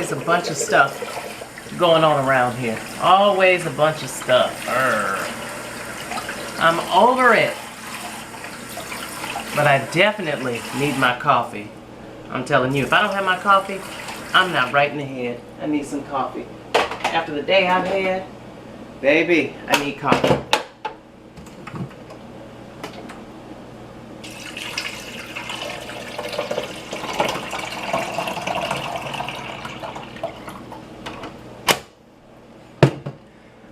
always a bunch of stuff going on around here. Always a bunch of stuff. I'm over it. But I definitely need my coffee. I'm telling you, if I don't have my coffee, I'm not right in the head. I need some coffee. After the day I've had, baby, I need coffee.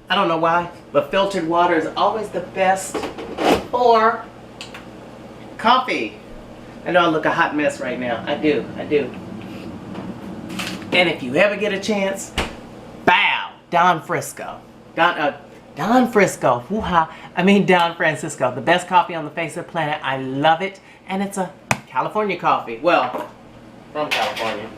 I don't know why, but filtered water is always the best for coffee. I know I look a hot mess right now. I do. And if you ever get a chance, bow, Don Frisco. Don Frisco. Woo-ha. I mean Don Francisco. The best coffee on the face of the planet. I love it. And it's a California coffee. Well, from California.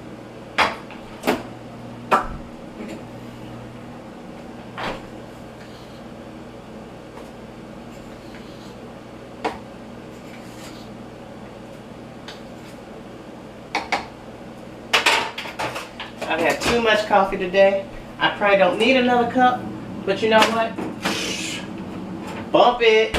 I've had too much coffee today. I probably don't need another cup, but you know what? Bump it.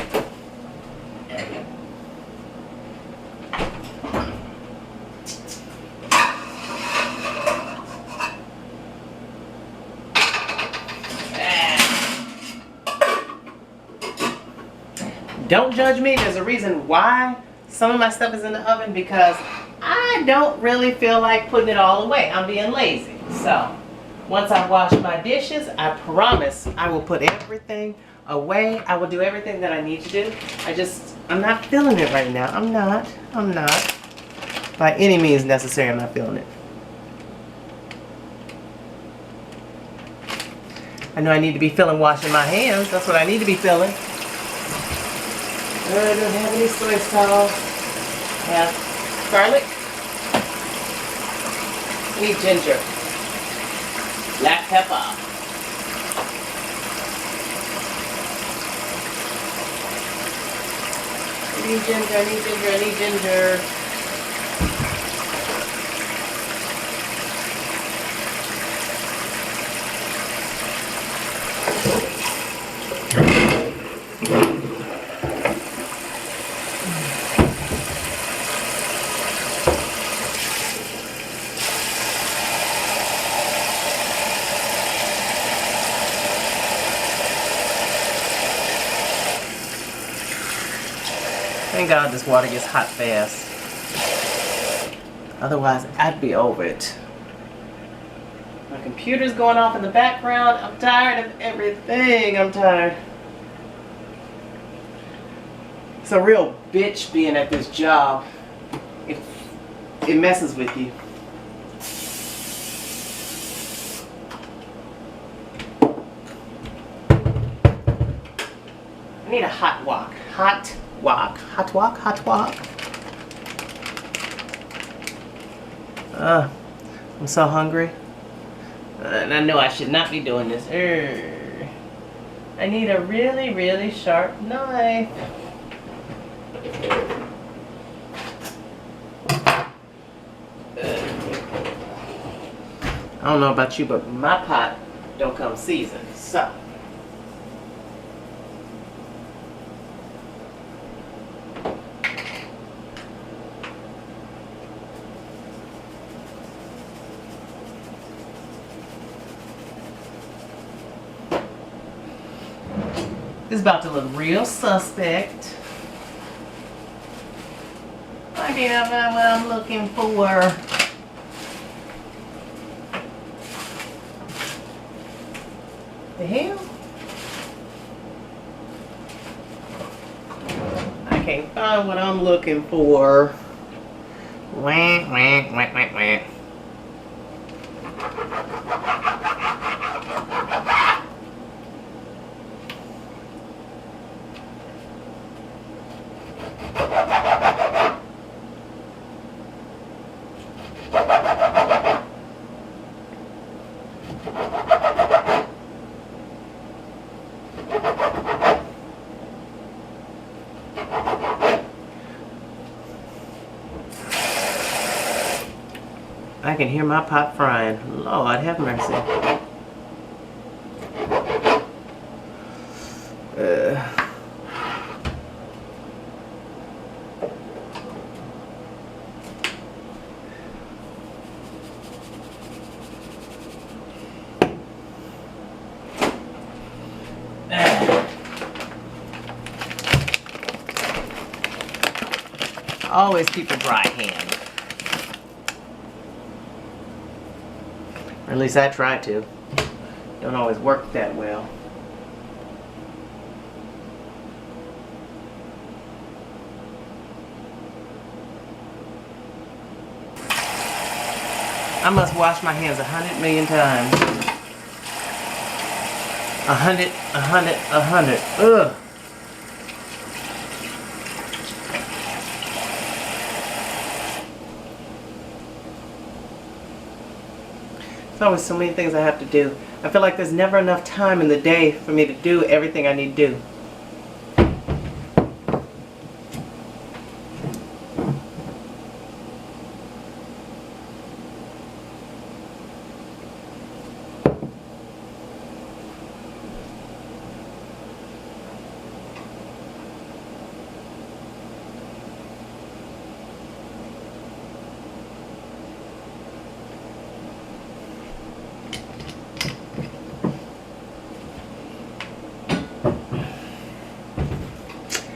Don't judge me. There's a reason why some of my stuff is in the oven, because I don't really feel like putting it all away. I'm being lazy. So once I wash my dishes, I promise I will put everything away. I will do everything that I need to do. I'm not feeling it right now. I'm not. By any means necessary, I'm not feeling it. I know I need to be feeling washing my hands. That's what I need to be feeling. I don't have any soy sauce. I have garlic. I need ginger. Black pepper. I need ginger. Thank God this water gets hot fast. Otherwise, I'd be over it. My computer's going off in the background. I'm tired of everything. I'm tired. It's a real bitch being at this job. It messes with you. I need a hot wok. Hot wok. I'm so hungry. And I know I should not be doing this. I need a really, really sharp knife. I don't know about you, but my pot don't come seasoned. So it's about to look real suspect. I can't find what I'm looking for. The hell? I can't find what I'm looking for. Wah, wah, wah, wah, wah. I I can hear my pot frying. Lord have mercy. Always keep a dry hand. Or at least I try to. Don't always work that well. I must wash my hands 100 million times. 100. Ugh. There's always so many things I have to do. I feel like there's never enough time in the day for me to do everything I need to do.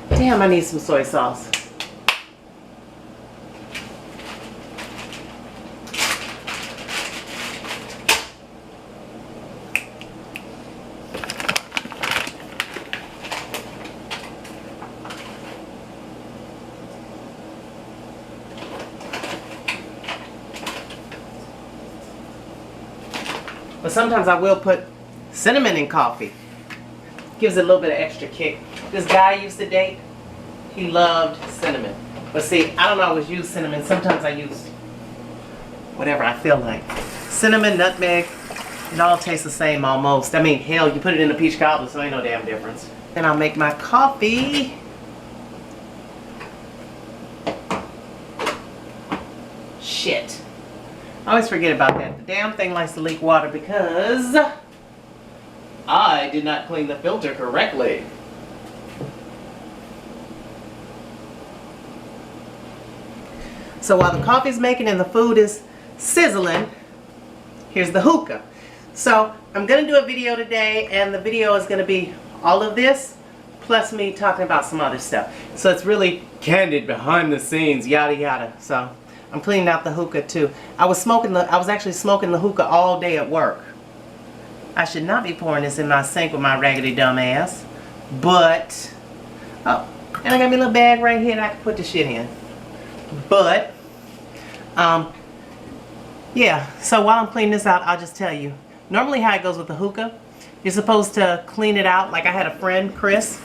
Damn, I need some soy sauce. But sometimes I will put cinnamon in coffee. Gives it a little bit of extra kick. This guy I used to date, he loved cinnamon. But see, I don't always use cinnamon. Sometimes I use whatever I feel like. Cinnamon, nutmeg, it all tastes the same almost. I mean, hell, you put it in a peach cobbler, so ain't no damn difference. Then I'll make my coffee. Shit. I always forget about that. The damn thing likes to leak water because I did not clean the filter correctly. So while the coffee's making and the food is sizzling, here's the hookah. So I'm going to do a video today, and the video is going to be all of this plus me talking about some other stuff. So it's really candid, behind the scenes, yada yada. So I'm cleaning out the hookah too. I was actually smoking the hookah all day at work. I should not be pouring this in my sink with my raggedy dumb ass. But oh, and I got me a little bag right here that I can put the shit in. But yeah, so while I'm cleaning this out, I'll just tell you. Normally how it goes with the hookah, you're supposed to clean it out. Like I had a friend, Chris,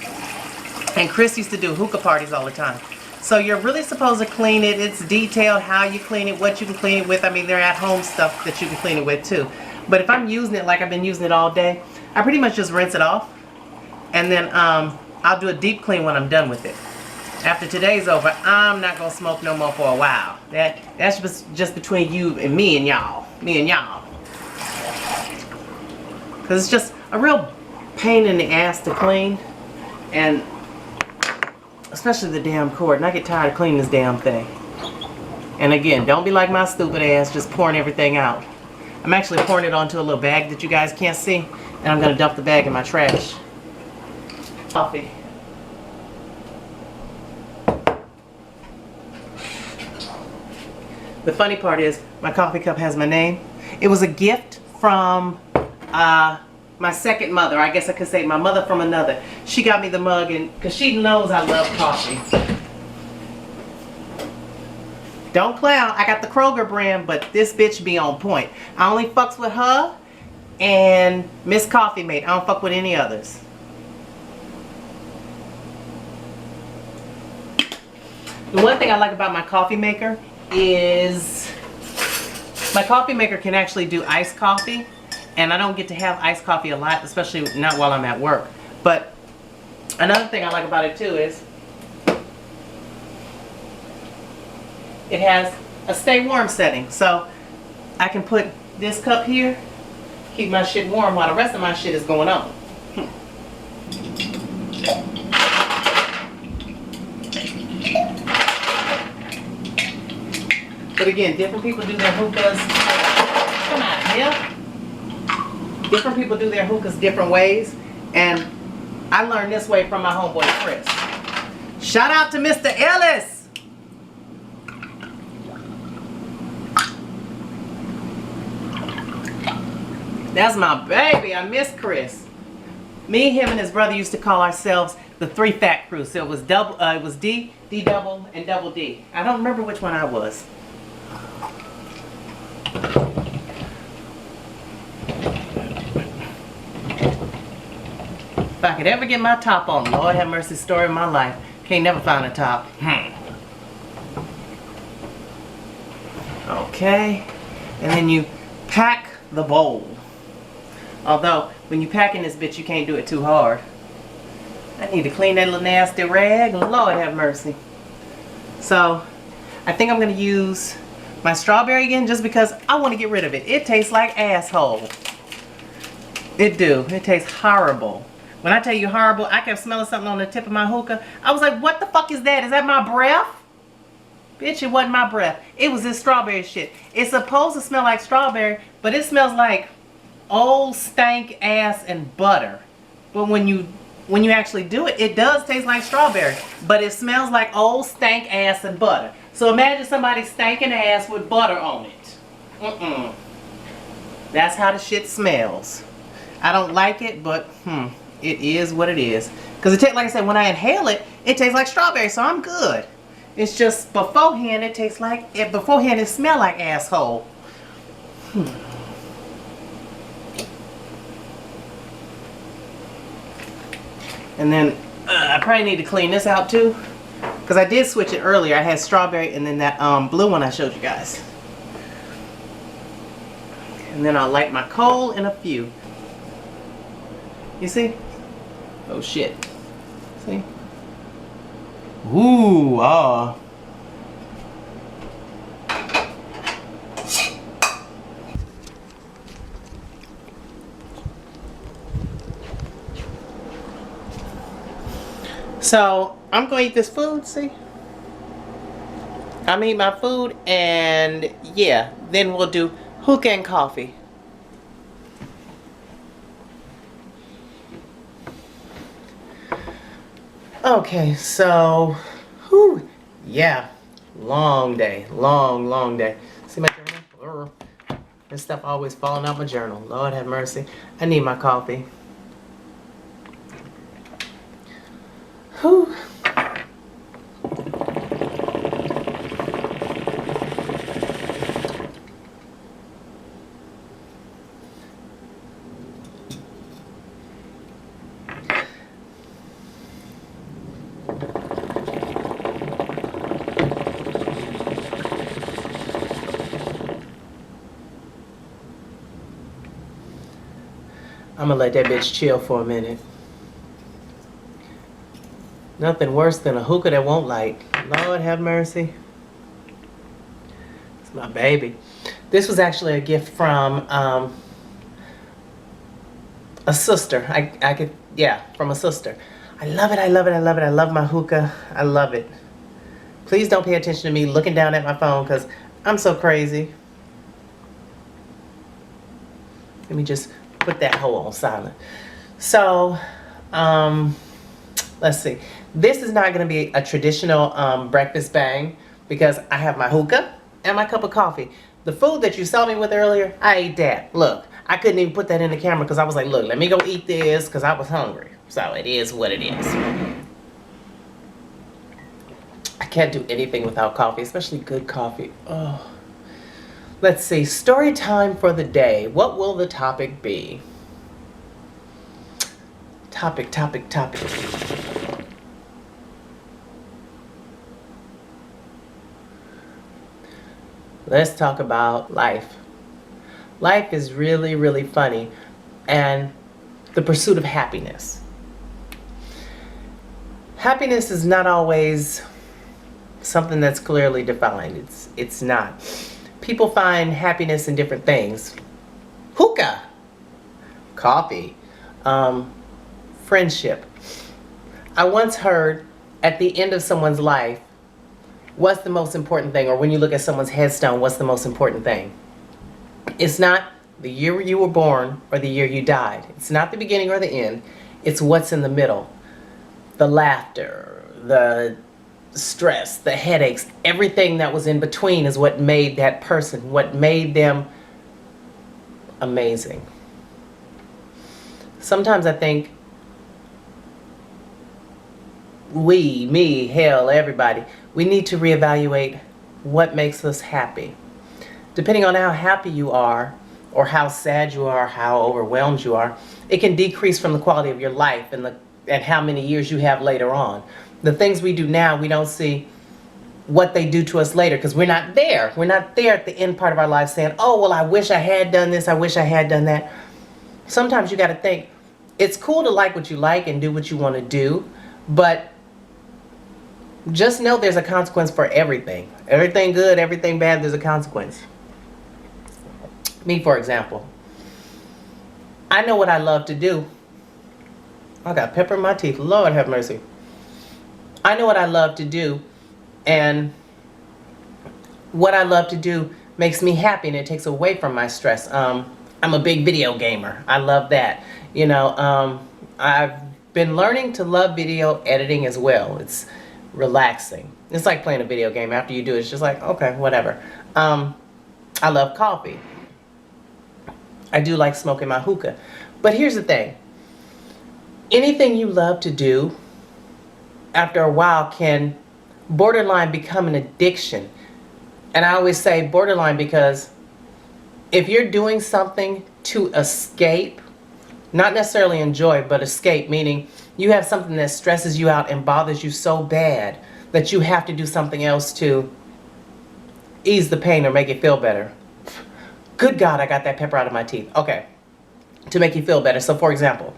and Chris used to do hookah parties all the time. So you're really supposed to clean it. It's detailed how you clean it, what you can clean it with. I mean, they're at home stuff that you can clean it with too. But if I'm using it like I've been using it all day, I pretty much just rinse it off. And then I'll do a deep clean when I'm done with it. After today's over, I'm not going to smoke no more for a while. That's just between you and me and y'all. Me and y'all. Because it's just a real pain in the ass to clean. And especially the damn cord. And I get tired of cleaning this damn thing. And again, don't be like my stupid ass just pouring everything out. I'm actually pouring it onto a little bag that you guys can't see. And I'm going to dump the bag in my trash. Coffee. The funny part is, my coffee cup has my name. It was a gift from my second mother. I guess I could say my mother from another. She got me the mug, and because she knows I love coffee. Don't clown. I got the Kroger brand, but this bitch be on point. I only fucks with her and Miss Coffee Mate. I don't fuck with any others. The one thing I like about my coffee maker is my coffee maker can actually do iced coffee, and I don't get to have iced coffee a lot, especially not while I'm at work. But another thing I like about it too is it has a stay warm setting. So I can put this cup here, keep my shit warm while the rest of my shit is going on. But again, different people do their hookahs. Come on, here. Different people do their hookahs different ways. And I learned this way from my homeboy Chris. Shout out to Mr. Ellis. That's my baby. I miss Chris. Me, him, and his brother used to call ourselves the Three Fat Crew. So it was double. It was D, D double, and double D. I don't remember which one I was. If I could ever get my top on, Lord have mercy, story of my life. Can't never find a top. Okay, and then you pack the bowl. Although, when you packing this bitch, you can't do it too hard. I need to clean that little nasty rag. Lord have mercy. So, I think I'm going to use my strawberry again just because I want to get rid of it. It tastes like asshole. It do. It tastes horrible. When I tell you horrible, I kept smelling something on the tip of my hookah. I was like, what the fuck is that? Is that my breath? Bitch, it wasn't my breath. It was this strawberry shit. It's supposed to smell like strawberry, but it smells like old stank ass and butter. But when you actually do it, it does taste like strawberry, but it smells like old stank ass and butter. So imagine somebody stanking ass with butter on it. That's how the shit smells. I don't like it, but it is what it is. Because it tastes, like I said, when I inhale it, it tastes like strawberry, so I'm good. It's just beforehand it tastes like it. Beforehand it smelled like asshole. And then I probably need to clean this out too, because I did switch it earlier. I had strawberry and then that blue one I showed you guys. And then I'll light my coal in a few. You see? Oh shit. See? Ooh, ah. So, I'm going to eat this food, see? I'm going to eat my food, and yeah, then we'll do hookah and coffee. Okay, so, whew, yeah, long day, long day. See my journal? This stuff always falling out my journal. Lord have mercy. I need my coffee. Whew. I'm gonna let that bitch chill for a minute. Nothing worse than a hookah that won't light. Lord have mercy. It's my baby. This was actually a gift from a sister. From a sister. I love it, I love it, I love it. I love my hookah. I love it. Please don't pay attention to me looking down at my phone because I'm so crazy. Let me just put that hole on silent. So, let's see. This is not going to be a traditional breakfast bang because I have my hookah and my cup of coffee. The food that you saw me with earlier, I ate that. Look, I couldn't even put that in the camera because I was like, look, let me go eat this because I was hungry. So it is what it is. I can't do anything without coffee, especially good coffee. Oh. Let's see, story time for the day. What will the topic be? Topic. Let's talk about life. Life is really, really funny, and the pursuit of happiness. Happiness is not always something that's clearly defined. It's not. people find happiness in different things. Hookah, coffee, friendship. I once heard at the end of someone's life, what's the most important thing? Or when you look at someone's headstone, what's the most important thing? It's not the year you were born or the year you died. It's not the beginning or the end. It's what's in the middle. The laughter, the stress, the headaches, everything that was in between is what made that person, what made them amazing. Sometimes I think we, me, hell, everybody, we need to reevaluate what makes us happy. Depending on how happy you are, or how sad you are, how overwhelmed you are, it can decrease from the quality of your life and how many years you have later on. The things we do now, we don't see what they do to us later because we're not there. We're not there at the end part of our life saying, oh, well, I wish I had done this, I wish I had done that. Sometimes you got to think, it's cool to like what you like and do what you want to do, but just know there's a consequence for everything. Everything good, everything bad, there's a consequence. Me, for example, I know what I love to do. I got pepper in my teeth. Lord have mercy. I know what I love to do, and what I love to do makes me happy and it takes away from my stress. I'm a big video gamer. I love that. You know, I've been learning to love video editing as well. It's relaxing. It's like playing a video game. After you do it, it's just like, okay, whatever. I love coffee. I do like smoking my hookah. But here's the thing. Anything you love to do, after a while, can borderline become an addiction. And I always say borderline because if you're doing something to escape, not necessarily enjoy, but escape, meaning you have something that stresses you out and bothers you so bad that you have to do something else to ease the pain or make it feel better. Good God, I got that pepper out of my teeth. Okay, to make you feel better. So for example,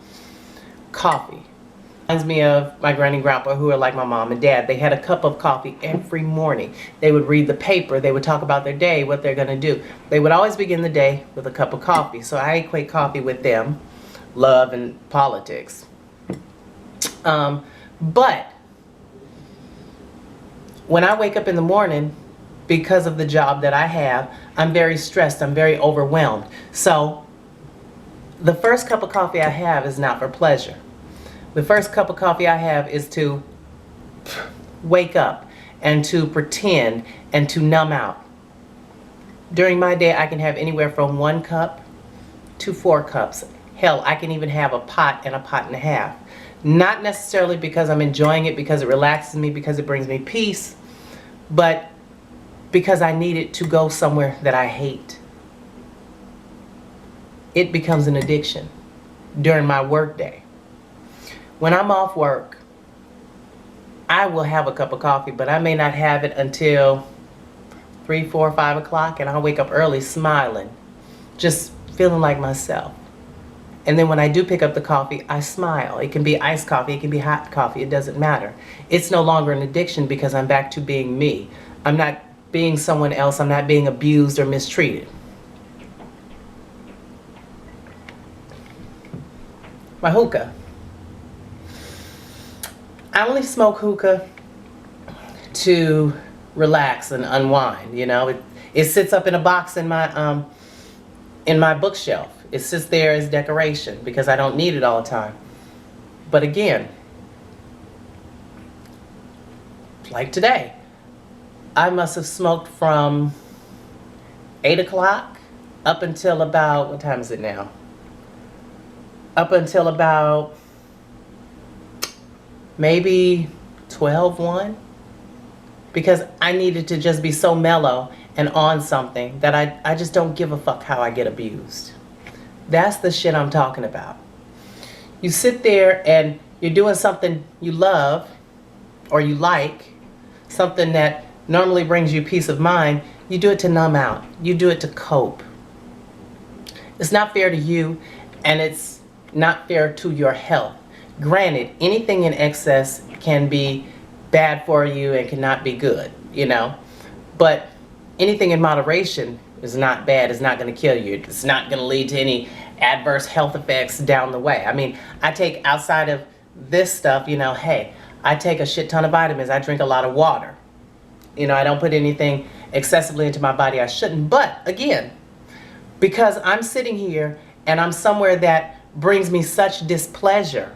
coffee. Reminds me of my granny and grandpa, who are like my mom and dad. They had a cup of coffee every morning. They would read the paper. They would talk about their day, what they're going to do. They would always begin the day with a cup of coffee. So I equate coffee with them, love and politics. But when I wake up in the morning, because of the job that I have, I'm very stressed. I'm very overwhelmed. So the first cup of coffee I have is not for pleasure. The first cup of coffee I have is to wake up and to pretend and to numb out. During my day, I can have anywhere from 1 cup to 4 cups. Hell, I can even have a pot and a pot and a half. Not necessarily because I'm enjoying it, because it relaxes me, because it brings me peace, but because I need it to go somewhere that I hate. It becomes an addiction during my work day. When I'm off work, I will have a cup of coffee, but I may not have it until 3, 4, 5 o'clock, and I'll wake up early smiling, just feeling like myself. And then when I do pick up the coffee, I smile. It can be iced coffee, it can be hot coffee, it doesn't matter. It's no longer an addiction because I'm back to being me. I'm not being someone else, I'm not being abused or mistreated. My hookah. I only smoke hookah to relax and unwind. You know, it sits up in a box in my bookshelf. It sits there as decoration because I don't need it all the time. But again, like today, I must have smoked from 8 o'clock up until about, what time is it now? Up until about maybe 12:01, because I needed to just be so mellow and on something that I just don't give a fuck how I get abused. That's the shit I'm talking about. You sit there and you're doing something you love or you like, something that normally brings you peace of mind. You do it to numb out. You do it to cope. It's not fair to you, and it's not fair to your health. Granted, anything in excess can be bad for you and cannot be good, you know. But anything in moderation is not bad. It's not going to kill you. It's not going to lead to any adverse health effects down the way. I mean, I take, outside of this stuff, you know, hey, I take a shit ton of vitamins. I drink a lot of water. You know, I don't put anything excessively into my body I shouldn't. But again, because I'm sitting here and I'm somewhere that brings me such displeasure,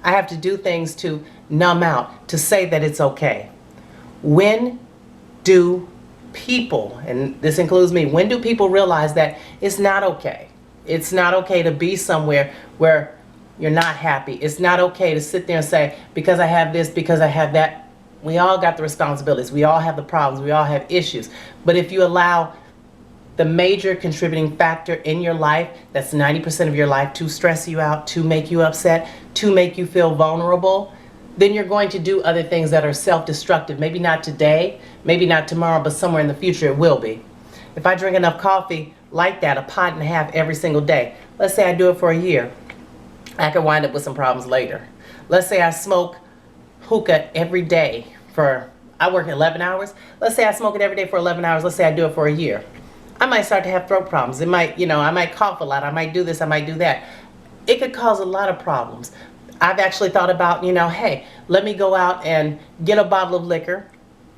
I have to do things to numb out, to say that it's okay. When do people, and this includes me, when do people realize that it's not okay? It's not okay to be somewhere where you're not happy. It's not okay to sit there and say, because I have this, because I have that. We all got the responsibilities. We all have the problems. We all have issues. But if you allow the major contributing factor in your life, that's 90% of your life, to stress you out, to make you upset, to make you feel vulnerable, then you're going to do other things that are self-destructive. Maybe not today, maybe not tomorrow, but somewhere in the future it will be. If I drink enough coffee like that, a pot and a half every single day, let's say I do it for a year, I could wind up with some problems later. Let's say I smoke hookah every day for, I work 11 hours. Let's say I smoke it every day for 11 hours. Let's say I do it for a year. I might start to have throat problems. It might, you know, I might cough a lot. I might do this, I might do that. It could cause a lot of problems. I've actually thought about, you know, hey, let me go out and get a bottle of liquor,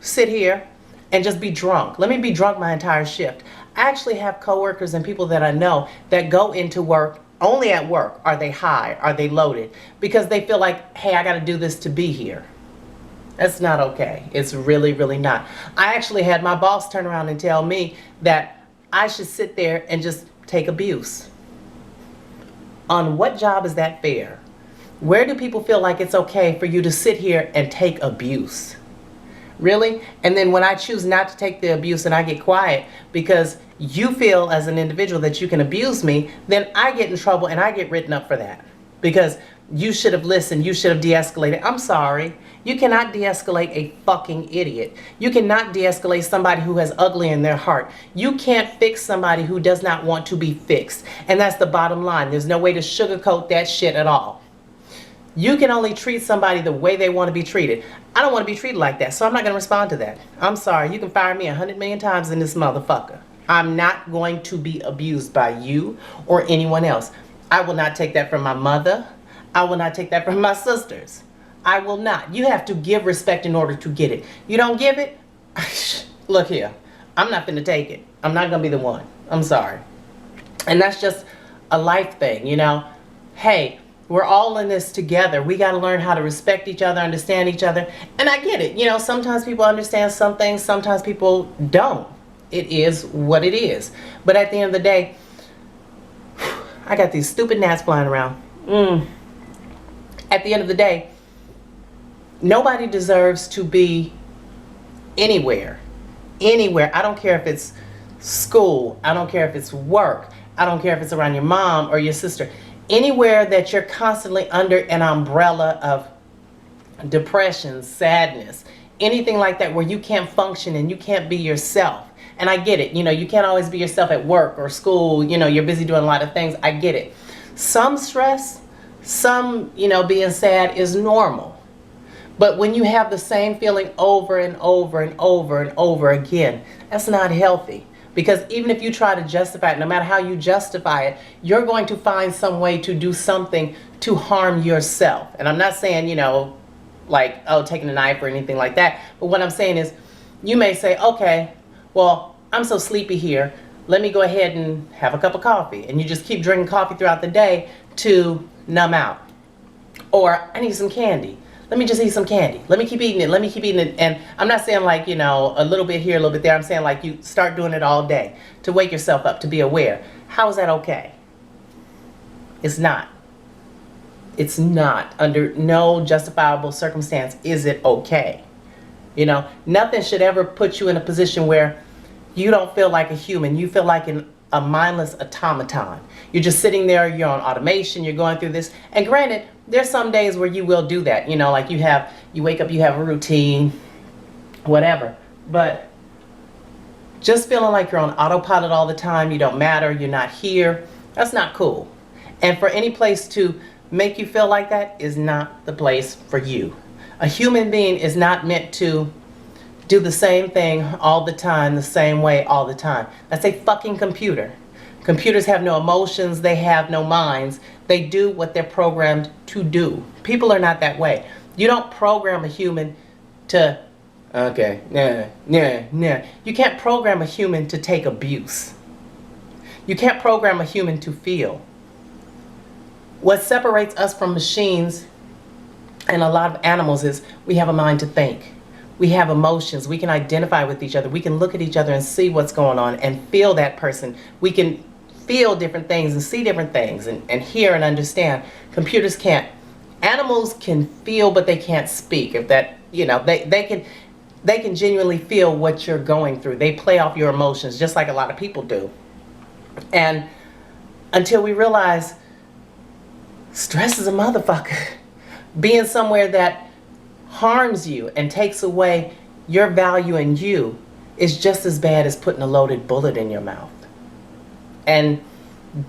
sit here, and just be drunk. Let me be drunk my entire shift. I actually have coworkers and people that I know that go into work, only at work are they high, are they loaded, because they feel like, hey, I got to do this to be here. That's not okay. It's really, really not. I actually had my boss turn around and tell me that I should sit there and just take abuse. On what job is that fair? Where do people feel like it's okay for you to sit here and take abuse? Really? And then when I choose not to take the abuse and I get quiet because you feel as an individual that you can abuse me, then I get in trouble and I get written up for that. Because you should have listened, you should have de-escalated. I'm sorry. You cannot de-escalate a fucking idiot. You cannot de-escalate somebody who has ugly in their heart. You can't fix somebody who does not want to be fixed. And that's the bottom line. There's no way to sugarcoat that shit at all. You can only treat somebody the way they want to be treated. I don't want to be treated like that, so I'm not going to respond to that. I'm sorry. You can fire me 100 million times in this motherfucker. I'm not going to be abused by you or anyone else. I will not take that from my mother. I will not take that from my sisters. I will not. You have to give respect in order to get it. You don't give it? Look here. I'm not going to take it. I'm not going to be the one. I'm sorry. And that's just a life thing, you know. Hey, we're all in this together. We got to learn how to respect each other, understand each other. And I get it. You know, sometimes people understand some things, sometimes people don't. It is what it is. But at the end of the day, I got these stupid gnats flying around. At the end of the day, nobody deserves to be anywhere. Anywhere. I don't care if it's school. I don't care if it's work. I don't care if it's around your mom or your sister. Anywhere that you're constantly under an umbrella of depression, sadness, anything like that where you can't function and you can't be yourself. And I get it. You know, you can't always be yourself at work or school. You know, you're busy doing a lot of things. I get it. Some stress, some, you know, being sad is normal. But when you have the same feeling over and over and over and over again, that's not healthy. Because even if you try to justify it, no matter how you justify it, you're going to find some way to do something to harm yourself. And I'm not saying, you know, like, oh, taking a knife or anything like that. But what I'm saying is, you may say, okay, well, I'm so sleepy here. Let me go ahead and have a cup of coffee. And you just keep drinking coffee throughout the day to numb out. Or I need some candy. Let me just eat some candy. Let me keep eating it. Let me keep eating it. And I'm not saying like, you know, a little bit here, a little bit there. I'm saying like you start doing it all day to wake yourself up, to be aware. How is that okay? It's not. It's not. Under no justifiable circumstance is it okay. You know, nothing should ever put you in a position where you don't feel like a human. You feel like a mindless automaton. You're just sitting there, you're on automation, you're going through this. And granted, there's some days where you will do that. You know, like you wake up, you have a routine, whatever. But just feeling like you're on autopilot all the time, you don't matter, you're not here, that's not cool. And for any place to make you feel like that is not the place for you. A human being is not meant to do the same thing all the time, the same way all the time. That's a fucking computer. Computers have no emotions, they have no minds. They do what they're programmed to do. People are not that way. You don't program a human to, okay, nah. You can't program a human to take abuse. You can't program a human to feel. What separates us from machines and a lot of animals is we have a mind to think. We have emotions. We can identify with each other. We can look at each other and see what's going on and feel that person. We can feel different things and see different things and hear and understand. Computers can't. Animals can feel, but they can't speak. If that, they can genuinely feel what you're going through. They play off your emotions just like a lot of people do. And until we realize stress is a motherfucker. Being somewhere that harms you and takes away your value and you is just as bad as putting a loaded bullet in your mouth. And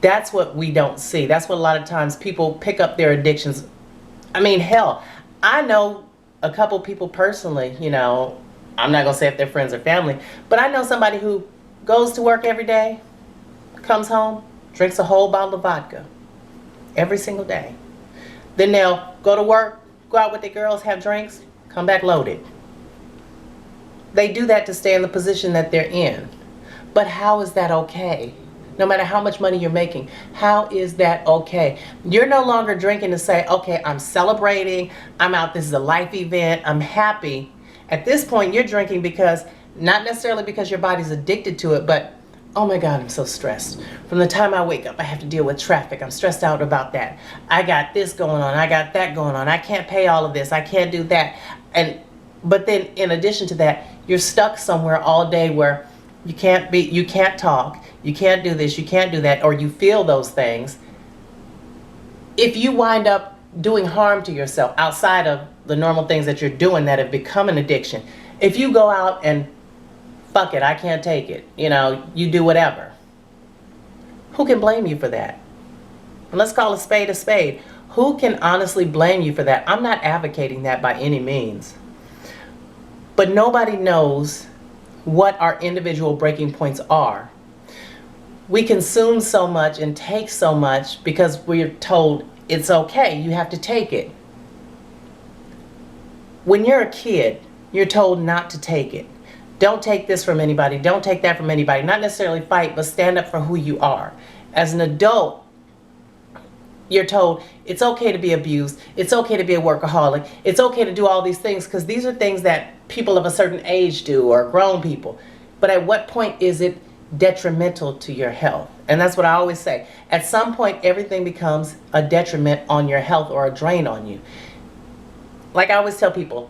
that's what we don't see. That's what a lot of times people pick up their addictions. I mean, hell, I know a couple people personally, I'm not going to say if they're friends or family, but I know somebody who goes to work every day, comes home, drinks a whole bottle of vodka every single day. Then they'll go to work, go out with their girls, have drinks, come back loaded. They do that to stay in the position that they're in. But how is that okay? No matter how much money you're making, how is that okay? You're no longer drinking to say, okay, I'm celebrating, I'm out, this is a life event, I'm happy. At this point, you're drinking because, not necessarily because your body's addicted to it, but, oh my God, I'm so stressed. From the time I wake up, I have to deal with traffic. I'm stressed out about that. I got this going on, I got that going on. I can't pay all of this, I can't do that. But then in addition to that, you're stuck somewhere all day where you can't talk, you can't do this, you can't do that, or you feel those things. If you wind up doing harm to yourself outside of the normal things that you're doing that have become an addiction, if you go out and fuck it, I can't take it, you do whatever, who can blame you for that? And let's call a spade a spade. Who can honestly blame you for that? I'm not advocating that by any means. But nobody knows what our individual breaking points are. We consume so much and take so much because we're told it's okay, you have to take it. When you're a kid, you're told not to take it. Don't take this from anybody, don't take that from anybody. Not necessarily fight, but stand up for who you are. As an adult, you're told it's okay to be abused, it's okay to be a workaholic, it's okay to do all these things because these are things that people of a certain age do or grown people. But at what point is it detrimental to your health? And that's what I always say. At some point, everything becomes a detriment on your health or a drain on you. Like I always tell people,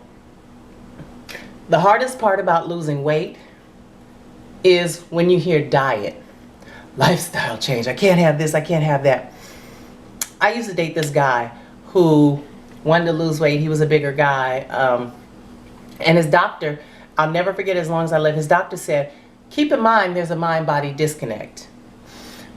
the hardest part about losing weight is when you hear diet, lifestyle change. I can't have this, I can't have that. I used to date this guy who wanted to lose weight. He was a bigger guy. And his doctor, I'll never forget as long as I live, his doctor said, keep in mind there's a mind-body disconnect.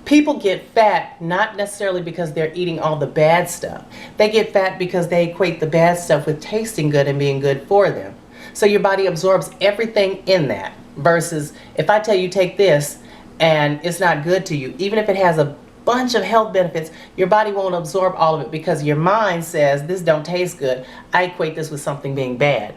People get fat not necessarily because they're eating all the bad stuff. They get fat because they equate the bad stuff with tasting good and being good for them. So your body absorbs everything in that. Versus if I tell you take this and it's not good to you, even if it has a bunch of health benefits, your body won't absorb all of it because your mind says this don't taste good. I equate this with something being bad.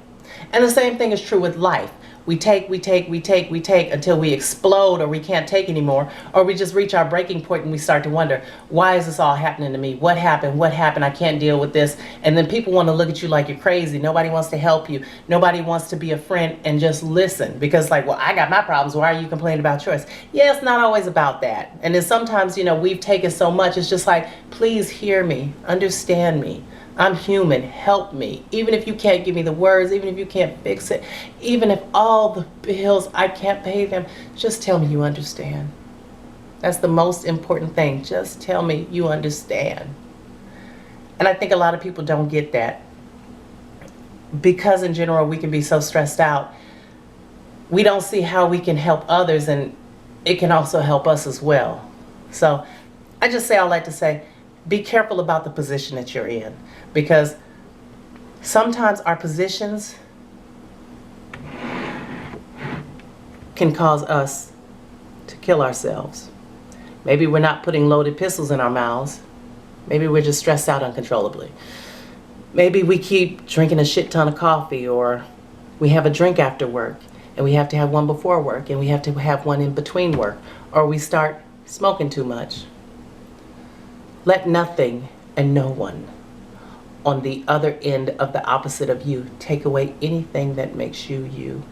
And the same thing is true with life. We take until we explode or we can't take anymore, or we just reach our breaking point and we start to wonder, why is this all happening to me? What happened? What happened? I can't deal with this. And then people want to look at you like you're crazy. Nobody wants to help you. Nobody wants to be a friend and just listen because like, well, I got my problems. Why are you complaining about yours? Yeah, it's not always about that. And then sometimes, we've taken so much. It's just like, please hear me, understand me. I'm human, help me. Even if you can't give me the words, even if you can't fix it, even if all the bills, I can't pay them, just tell me you understand. That's the most important thing. Just tell me you understand. And I think a lot of people don't get that. Because in general we can be so stressed out, we don't see how we can help others, and it can also help us as well. So I just say all that to say, be careful about the position that you're in, because sometimes our positions can cause us to kill ourselves. Maybe we're not putting loaded pistols in our mouths. Maybe we're just stressed out uncontrollably. Maybe we keep drinking a shit ton of coffee, or we have a drink after work, and we have to have one before work, and we have to have one in between work, or we start smoking too much. Let nothing and no one on the other end of the opposite of you take away anything that makes you you.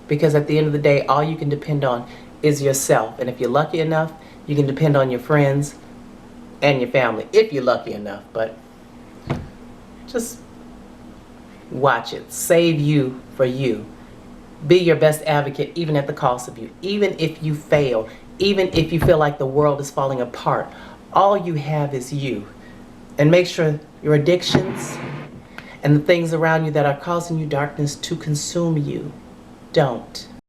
Because at the end of the day, all you can depend on is yourself. And if you're lucky enough, you can depend on your friends and your family, if you're lucky enough. But just watch it. Save you for you. Be your best advocate, even at the cost of you. Even if you fail, even if you feel like the world is falling apart, all you have is you. And make sure your addictions and the things around you that are causing you darkness to consume you don't.